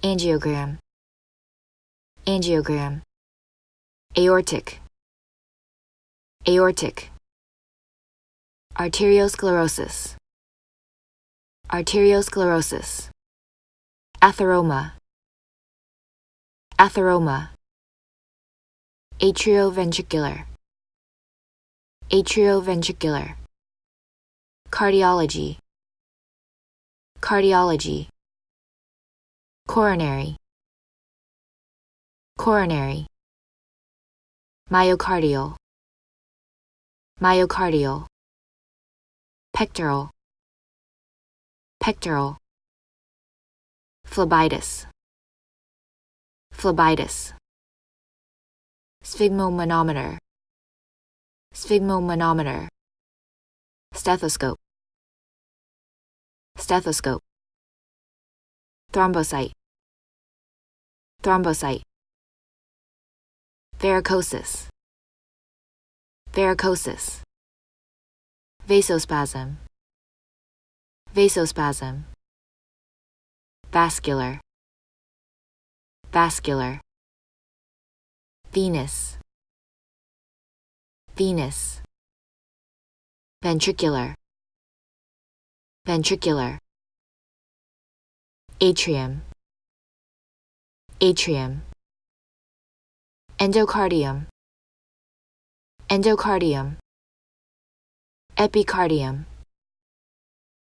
angiogram, angiogram, aortic, aortic, arteriosclerosis, arteriosclerosis, atheroma, atheroma, atrioventricular, atrioventricular, cardiology, cardiology, coronary, coronary, myocardial, myocardial, pectoral, pectoral, phlebitis, phlebitis, sphygmomanometer, sphygmomanometer, stethoscope, stethoscope, thrombocyte, thrombocyte, varicosis, varicosis, vasospasm, vasospasm, vascular, vascular, venous, venous, ventricular, ventricular, atrium, atrium, endocardium, endocardium, epicardium,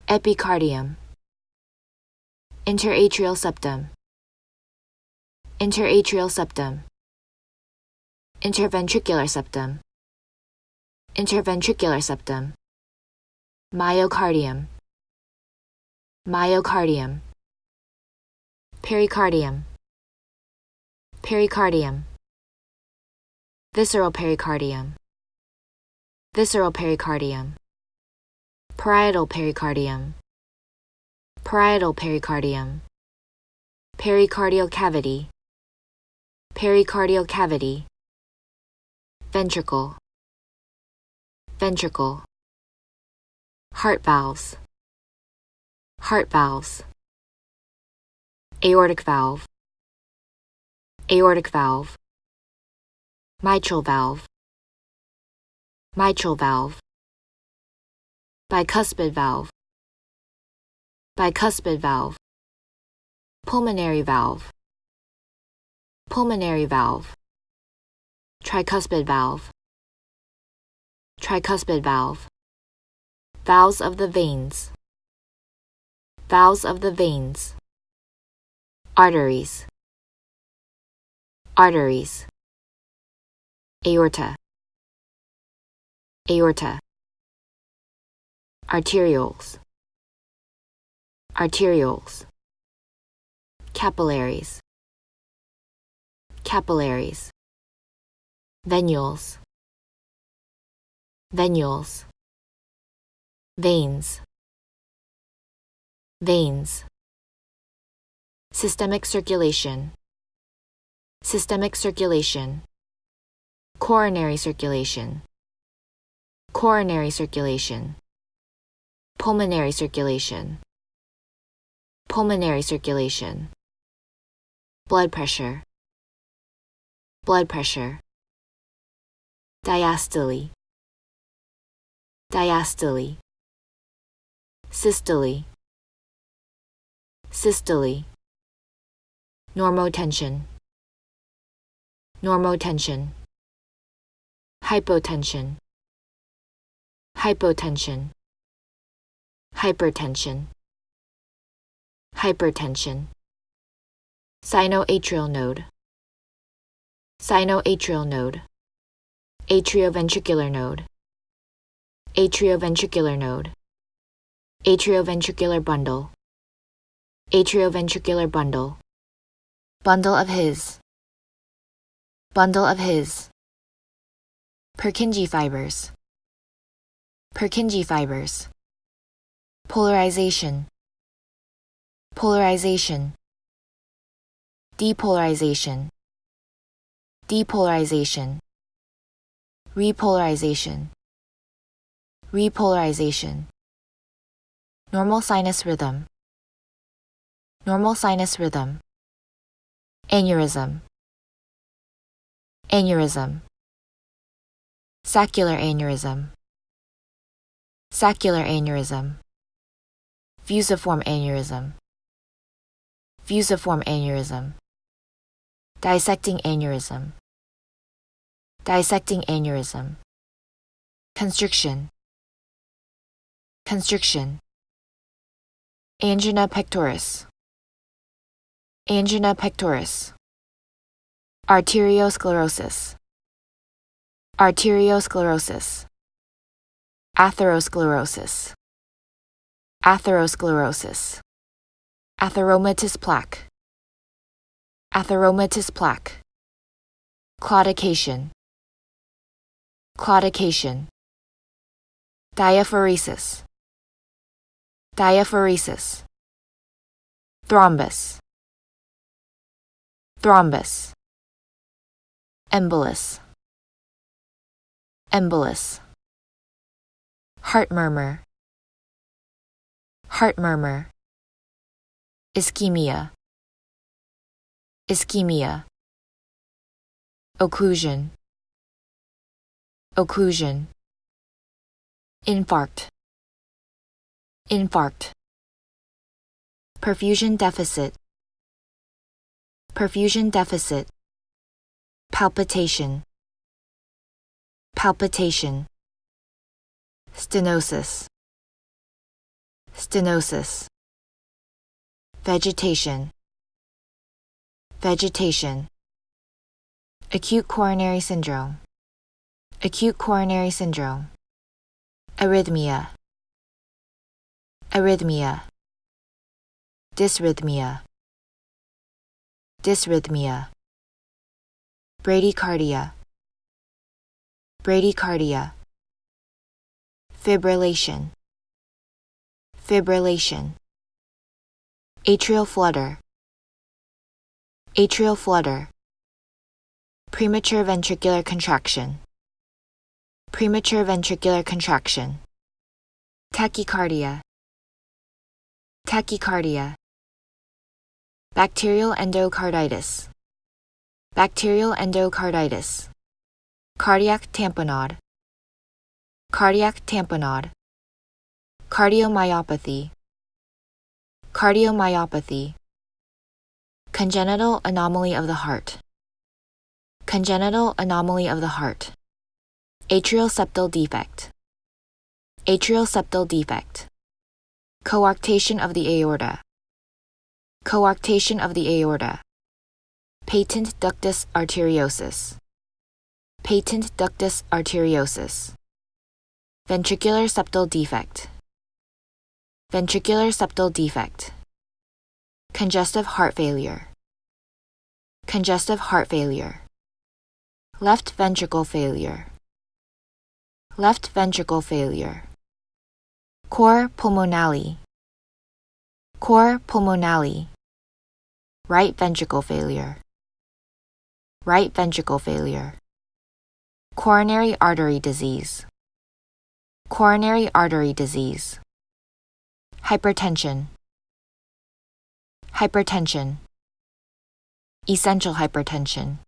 epicardium, interatrial septum, interatrial septum, interventricular septum, interventricular septum, myocardium, myocardium, pericardium, pericardium, visceral pericardium, visceral pericardium, parietal pericardium, parietal pericardium, pericardial cavity, pericardial cavity, ventricle, ventricle, heart valves, heart valves, aortic valve, aortic valve, mitral valve, mitral valve, bicuspid valve, bicuspid valve, pulmonary valve, pulmonary valve, tricuspid valve, tricuspid valve, valves of the veins, valves of the veins, arteries, arteries, aorta, aorta, arterioles, arterioles, capillaries, capillaries, venules, venules, veins, veins, systemic circulation, systemic circulation, coronary circulation, coronary circulation, pulmonary circulation, pulmonary circulation, blood pressure, blood pressure, diastole, diastole, systole, systole, normotension, normotension, hypotension, hypotension, hypertension, hypertension, sinoatrial node, sinoatrial node, atrioventricular node, atrioventricular node, atrioventricular bundle, atrioventricular bundle, bundle of His, bundle of His, Purkinje fibers, Purkinje fibers, polarization, polarization, depolarization, depolarization, repolarization, repolarization, normal sinus rhythm, normal sinus rhythm, aneurysm, aneurysm, saccular aneurysm, saccular aneurysm, fusiform aneurysm, fusiform aneurysm, dissecting aneurysm, dissecting aneurysm, constriction, constriction, angina pectoris, angina pectoris, arteriosclerosis, arteriosclerosis, atherosclerosis, atherosclerosis, atheromatous plaque, atheromatous plaque, claudication, claudication, diaphoresis, diaphoresis, thrombus, thrombus, embolus, embolus, heart murmur, heart murmur, ischemia, ischemia, occlusion, occlusion, infarct, infarct, perfusion deficit, perfusion deficit, palpitation, palpitation, stenosis, stenosis, vegetation, vegetation, acute coronary syndrome, acute coronary syndrome, arrhythmia, arrhythmia, dysrhythmia, dysrhythmia, bradycardia, bradycardia, fibrillation, fibrillation, atrial flutter, atrial flutter, premature ventricular contraction, premature ventricular contraction, tachycardia, tachycardia, bacterial endocarditis, bacterial endocarditis, cardiac tamponade, cardiac tamponade, cardiomyopathy, cardiomyopathy, congenital anomaly of the heart, congenital anomaly of the heart, atrial septal defect, atrial septal defect, coarctation of the aorta, coarctation of the aorta, patent ductus arteriosus, patent ductus arteriosus, ventricular septal defect, ventricular septal defect, congestive heart failure, congestive heart failure, left ventricle failure, left ventricle failure, cor pulmonale, cor pulmonale, right ventricle failure, right ventricle failure, coronary artery disease, coronary artery disease, hypertension, hypertension, essential hypertension,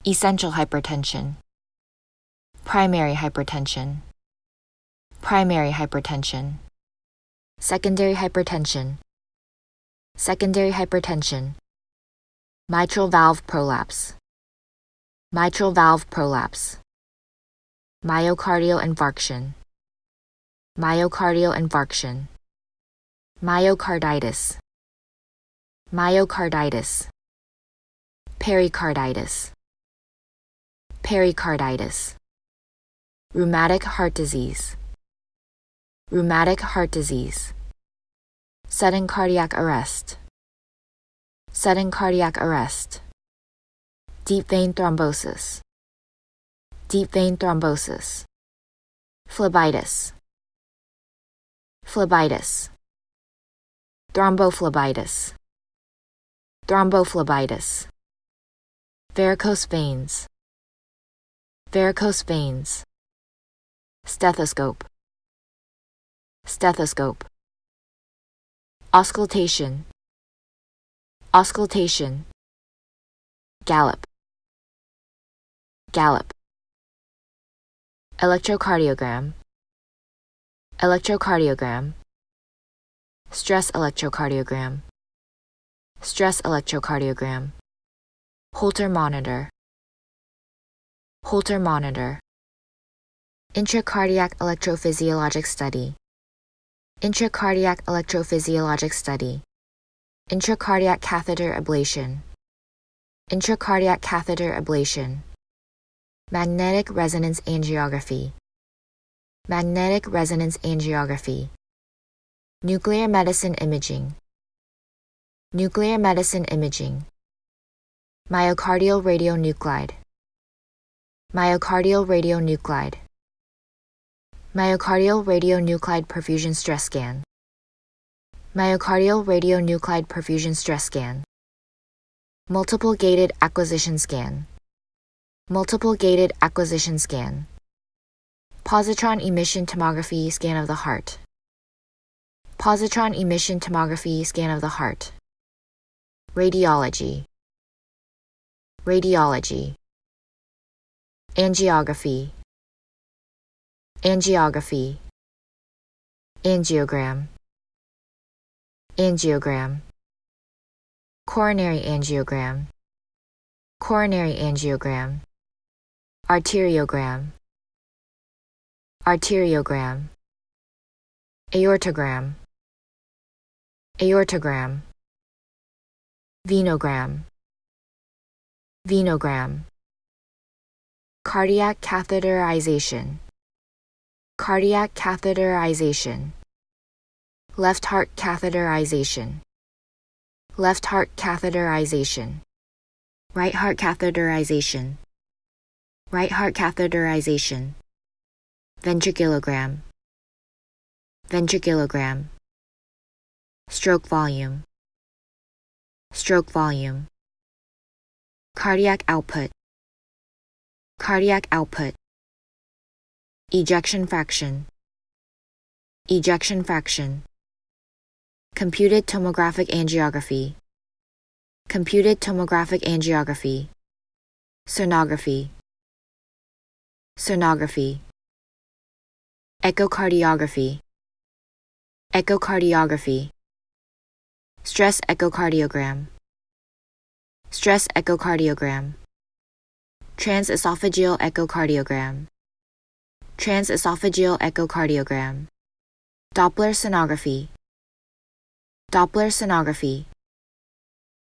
essential hypertension, primary hypertension, primary hypertension, secondary hypertension, secondary hypertension, mitral valve prolapse, mitral valve prolapse, myocardial infarction, myocardial infarction, myocarditis, myocarditis, pericarditis, pericarditis, rheumatic heart disease, rheumatic heart disease, sudden cardiac arrest, sudden cardiac arrest, deep vein thrombosis, deep vein thrombosis, phlebitis, phlebitis, thrombophlebitis, thrombophlebitis, varicose veins, varicose veins, stethoscope, stethoscope, auscultation, auscultation, gallop, gallop. Electrocardiogram, electrocardiogram. Stress electrocardiogram, stress electrocardiogram. Holter monitor, Holter monitor. Intracardiac electrophysiologic study, intracardiac electrophysiologic study. Intracardiac catheter ablation, intracardiac catheter ablation. Magnetic resonance angiography, magnetic resonance angiography. Nuclear medicine imaging, nuclear medicine imaging. Myocardial radionuclide, myocardial radionuclide. Myocardial radionuclide perfusion stress scan, myocardial radionuclide perfusion stress scan. Multiple gated acquisition scan, multiple gated acquisition scan. Positron emission tomography scan of the heart, positron emission tomography scan of the heart. Radiology, radiology. Angiography, angiography. Angiogram, angiogram. Coronary angiogram, coronary angiogram. Arteriogram, arteriogram. Aortogram, aortogram. Venogram, venogram. Cardiac catheterization, cardiac catheterization. Left heart catheterization, left heart catheterization. Right heart catheterization, right heart catheterization. Ventriculogram, ventriculogram. Stroke volume, stroke volume. Cardiac output, cardiac output. Ejection fraction, ejection fraction. Computed tomographic angiography, computed tomographic angiography. Sonography, sonography. Echocardiography, echocardiography. Stress echocardiogram, stress echocardiogram. Transesophageal echocardiogram, transesophageal echocardiogram. Doppler sonography, Doppler sonography.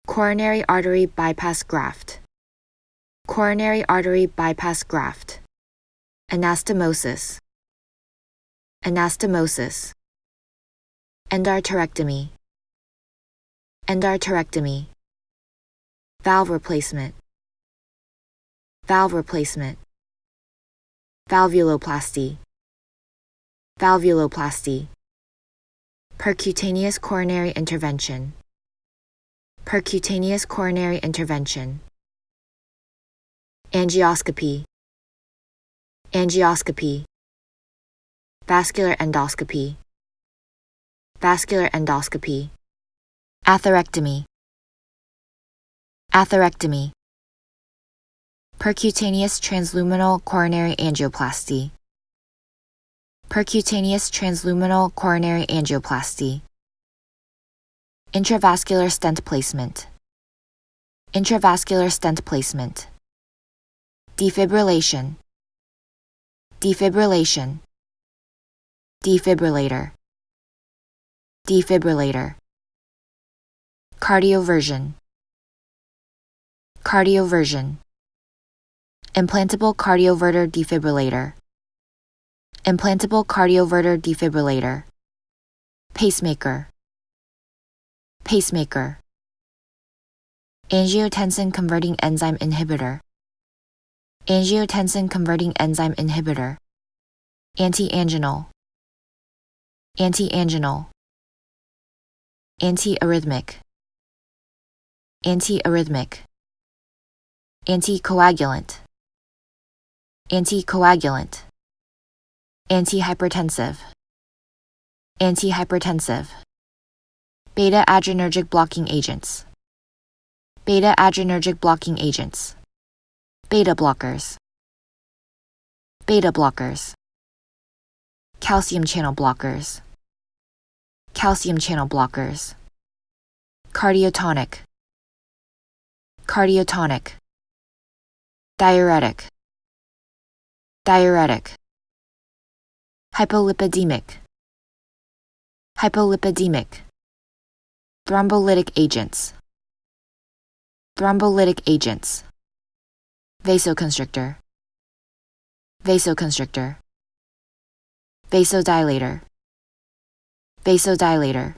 Coronary artery bypass graft, coronary artery bypass graft. Anastomosis, anastomosis. Endarterectomy, endarterectomy. Valve replacement, valve replacement. Valvuloplasty, valvuloplasty. Percutaneous coronary intervention, percutaneous coronary intervention. Angioscopy, angioscopy. Vascular endoscopy, vascular endoscopy. Atherectomy, atherectomy. Percutaneous transluminal coronary angioplasty, percutaneous transluminal coronary angioplasty. Intravascular stent placement, intravascular stent placement. Defibrillation, defibrillation. Defibrillator, defibrillator. Cardioversion, cardioversion. Implantable cardioverter defibrillator, implantable cardioverter defibrillator. Pacemaker, pacemaker. Angiotensin converting enzyme inhibitor, angiotensin converting enzyme inhibitor. Antianginal, antianginal. Antiarrhythmic, antiarrhythmic. Anticoagulant, anticoagulant. Antihypertensive, antihypertensive. Beta adrenergic blocking agents, beta-adrenergic blocking agents, beta blockers, beta blockers, calcium channel blockers, calcium channel blockers, cardiotonic, cardiotonic, diuretic, diuretic, hypolipidemic, hypolipidemic, thrombolytic agents, thrombolytic agents, vasoconstrictor, vasoconstrictor, vasodilator, vasodilator,